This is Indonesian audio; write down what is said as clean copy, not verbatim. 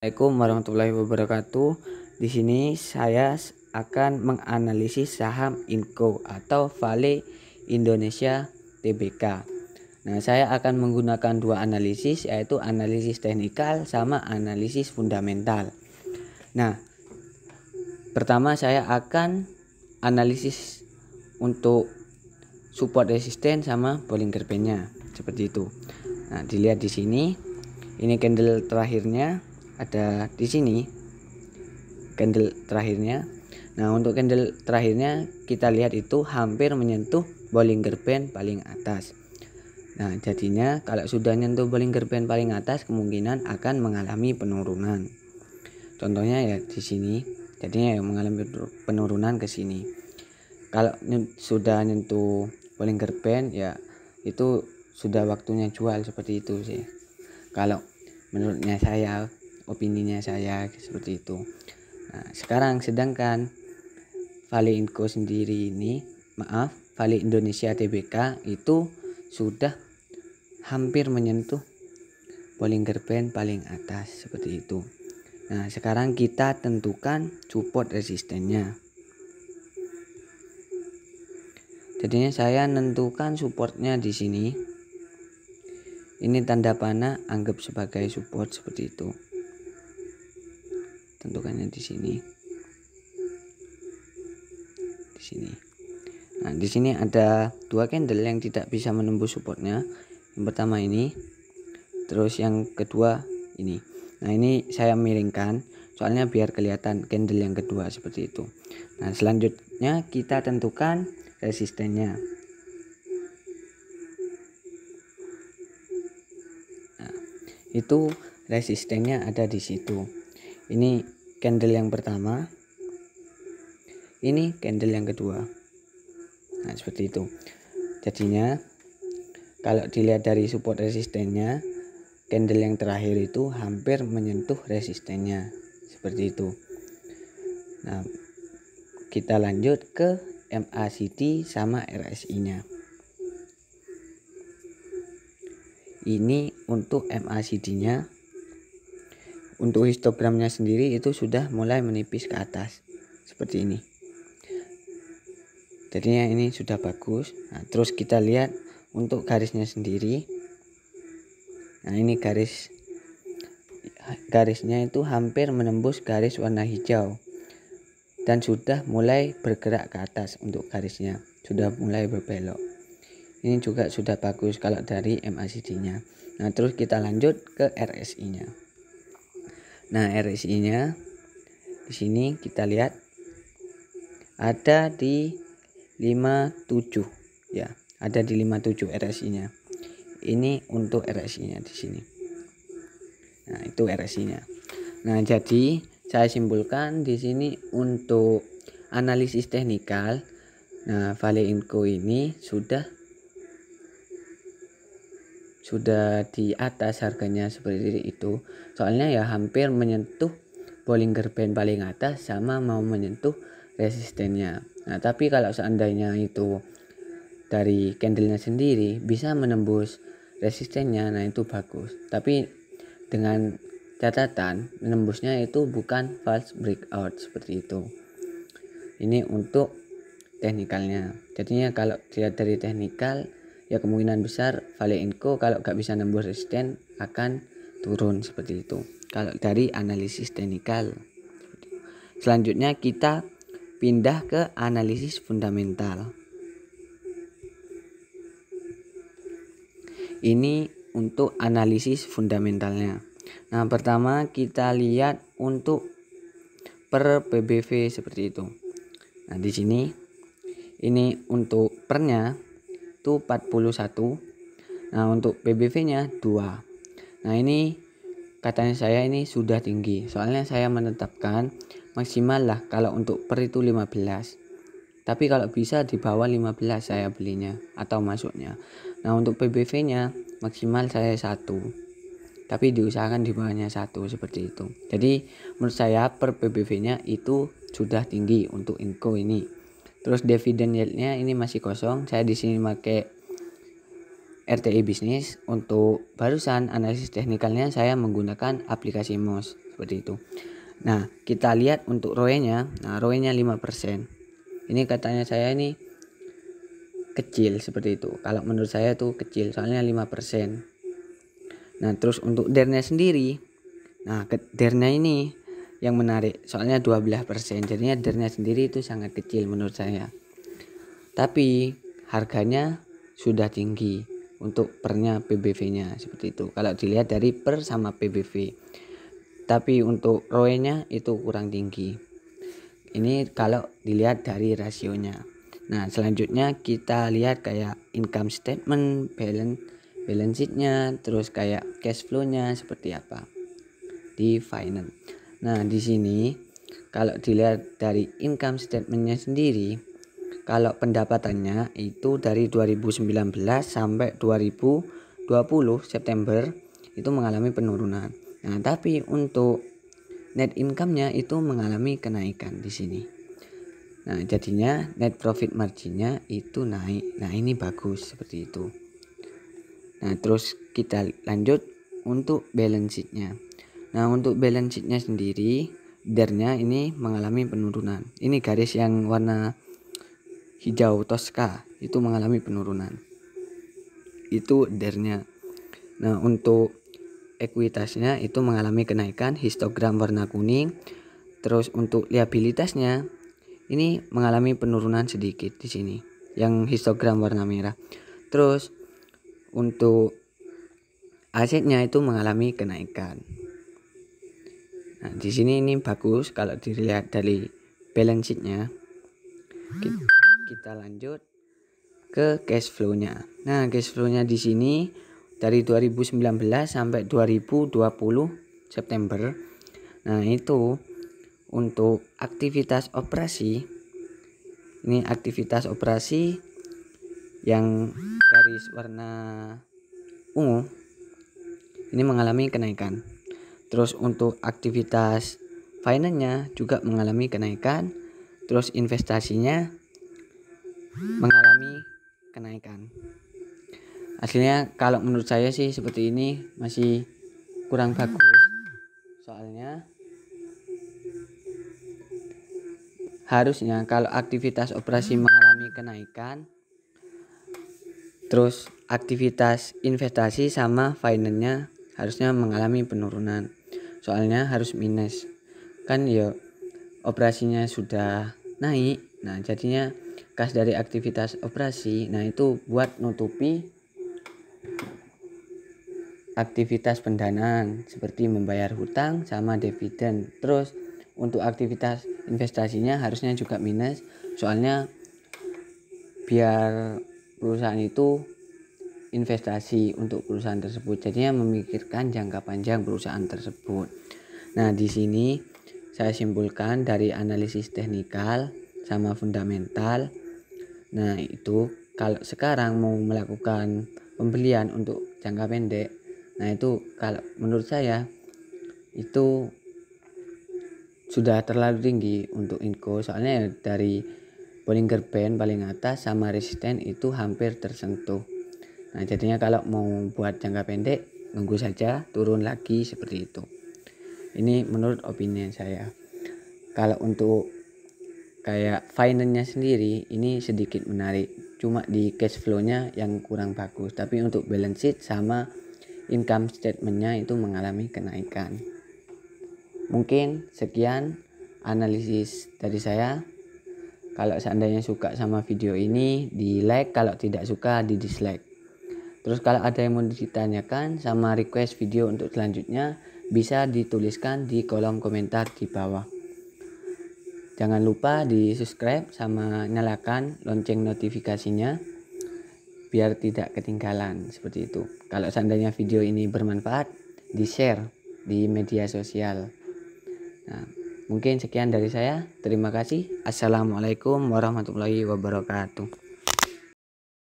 Assalamualaikum warahmatullahi wabarakatuh. Di sini saya akan menganalisis saham Inco atau Vale Indonesia Tbk. Nah, saya akan menggunakan dua analisis, yaitu analisis teknikal sama analisis fundamental. Nah, pertama saya akan analisis untuk support resisten sama Bollinger Band-nya seperti itu. Nah, dilihat di sini. Ini candle terakhirnya ada di sini. Candle terakhirnya. Nah, untuk candle terakhirnya kita lihat itu hampir menyentuh Bollinger Band paling atas. Nah, jadinya kalau sudah menyentuh Bollinger Band paling atas kemungkinan akan mengalami penurunan. Contohnya ya di sini. Jadinya ya mengalami penurunan ke sini. Kalau sudah menyentuh Bollinger Band ya itu sudah waktunya jual, seperti itu sih. Kalau menurutnya saya, opininya saya seperti itu. Nah, sekarang sedangkan Vale Inco sendiri ini, Vale Indonesia Tbk itu sudah hampir menyentuh Bollinger Band paling atas seperti itu. Nah, sekarang kita tentukan support resistennya. Jadinya saya menentukan supportnya di sini. Ini tanda panah, anggap sebagai support seperti itu. Tentukannya di sini. Di sini. Nah, di sini ada dua candle yang tidak bisa menembus supportnya. Yang pertama ini, terus yang kedua ini. Nah, ini saya miringkan soalnya biar kelihatan candle yang kedua seperti itu. Nah, selanjutnya kita tentukan resistennya. Itu resistennya ada di situ. Ini candle yang pertama, ini candle yang kedua. Nah, seperti itu. Jadinya kalau dilihat dari support resistennya, candle yang terakhir itu hampir menyentuh resistennya seperti itu. Nah, kita lanjut ke MACD sama RSI nya. Ini untuk MACD-nya. Untuk histogramnya sendiri itu sudah mulai menipis ke atas seperti ini. Jadinya ini sudah bagus. Nah, terus kita lihat untuk garisnya sendiri. Nah, ini garisnya itu hampir menembus garis warna hijau dan sudah mulai bergerak ke atas. Untuk garisnya sudah mulai berbelok. Ini juga sudah bagus kalau dari MACD-nya. Nah, terus kita lanjut ke RSI-nya. Nah, RSI-nya di sini kita lihat ada di 57 ya, ada di 57 RSI-nya. Ini untuk RSI-nya di sini. Nah, itu RSI-nya. Nah, jadi saya simpulkan di sini untuk analisis teknikal. Nah, Vale Inco ini sudah di atas harganya seperti itu. Soalnya ya hampir menyentuh Bollinger Band paling atas sama mau menyentuh resistennya. Nah, tapi kalau seandainya itu dari candlenya sendiri bisa menembus resistennya, nah itu bagus. Tapi dengan catatan menembusnya itu bukan false breakout seperti itu. Ini untuk teknikalnya. Jadinya kalau dilihat dari teknikal ya kemungkinan besar Vale Inco kalau gak bisa nembus resisten akan turun seperti itu. Kalau dari analisis teknikal. Selanjutnya kita pindah ke analisis fundamental. Ini untuk analisis fundamentalnya. Nah, pertama kita lihat untuk per PBV seperti itu. Nah, di sini ini untuk pernya itu 41. Nah, untuk PBV-nya 2. Nah, ini katanya saya ini sudah tinggi. Soalnya saya menetapkan maksimal lah kalau untuk per itu 15. Tapi kalau bisa di bawah 15 saya belinya atau masuknya. Nah, untuk PBV-nya maksimal saya 1. Tapi diusahakan di bawahnya 1 seperti itu. Jadi menurut saya per PBV-nya itu sudah tinggi untuk Inco ini. Terus dividend yield-nya ini masih kosong. Saya di sini pakai RTI bisnis. Untuk barusan analisis teknikalnya saya menggunakan aplikasi MOS seperti itu. Nah, kita lihat untuk ROE-nya. Nah, ROE-nya 5%. Ini katanya saya ini kecil seperti itu. Kalau menurut saya tuh kecil, soalnya 5%. Nah, terus untuk DER-nya sendiri. Nah, DER-nya ini yang menarik, soalnya 12%. Jadinya DER-nya sendiri itu sangat kecil menurut saya. Tapi harganya sudah tinggi untuk pernya PBV-nya seperti itu. Kalau dilihat dari per sama PBV. Tapi untuk ROE-nya itu kurang tinggi. Ini kalau dilihat dari rasionya. Nah, selanjutnya kita lihat kayak income statement, balance sheet-nya, terus kayak cash flow-nya seperti apa di finance. Nah, di sini kalau dilihat dari income statement-nya sendiri, kalau pendapatannya itu dari 2019 sampai 2020 September itu mengalami penurunan. Nah, tapi untuk net income-nya itu mengalami kenaikan di sini. Nah, jadinya net profit margin-nya itu naik. Nah, ini bagus seperti itu. Nah, terus kita lanjut untuk balance sheet-nya. Nah, untuk balance sheet-nya sendiri, DER-nya ini mengalami penurunan. Ini garis yang warna hijau Tosca itu mengalami penurunan. Itu DER-nya. Nah, untuk ekuitasnya itu mengalami kenaikan, histogram warna kuning. Terus untuk liabilitasnya ini mengalami penurunan sedikit di sini, yang histogram warna merah. Terus untuk asetnya itu mengalami kenaikan. Nah, di sini ini bagus kalau dilihat dari balance sheet-nya. Kita lanjut ke cash flow-nya. Nah, cash flow-nya di sini dari 2019 sampai 2020 September. Nah, itu untuk aktivitas operasi. Ini aktivitas operasi yang garis warna ungu ini mengalami kenaikan. Terus untuk aktivitas finance-nya juga mengalami kenaikan. Terus investasinya mengalami kenaikan. Aslinya kalau menurut saya sih seperti ini masih kurang bagus. Soalnya harusnya kalau aktivitas operasi mengalami kenaikan, terus aktivitas investasi sama finance-nya harusnya mengalami penurunan. Soalnya harus minus. Kan ya operasinya sudah naik. Nah, jadinya kas dari aktivitas operasi, nah itu buat nutupi aktivitas pendanaan seperti membayar hutang sama dividen. Terus untuk aktivitas investasinya harusnya juga minus, soalnya biar perusahaan itu investasi untuk perusahaan tersebut, jadinya memikirkan jangka panjang perusahaan tersebut. Nah, di sini saya simpulkan dari analisis teknikal sama fundamental. Nah, itu kalau sekarang mau melakukan pembelian untuk jangka pendek, nah itu kalau menurut saya itu sudah terlalu tinggi untuk Inco, soalnya dari Bollinger Band paling atas sama resisten itu hampir tersentuh. Nah, jadinya kalau mau buat jangka pendek nunggu saja turun lagi seperti itu. Ini menurut opini saya. Kalau untuk kayak finance-nya sendiri ini sedikit menarik, cuma di cash flow-nya yang kurang bagus. Tapi untuk balance sheet sama income statement-nya itu mengalami kenaikan. Mungkin sekian analisis dari saya. Kalau seandainya suka sama video ini di like, kalau tidak suka di dislike. Terus kalau ada yang mau ditanyakan sama request video untuk selanjutnya, bisa dituliskan di kolom komentar di bawah. Jangan lupa di subscribe sama nyalakan lonceng notifikasinya biar tidak ketinggalan seperti itu. Kalau seandainya video ini bermanfaat, di share di media sosial. Nah, mungkin sekian dari saya. Terima kasih. Assalamualaikum warahmatullahi wabarakatuh.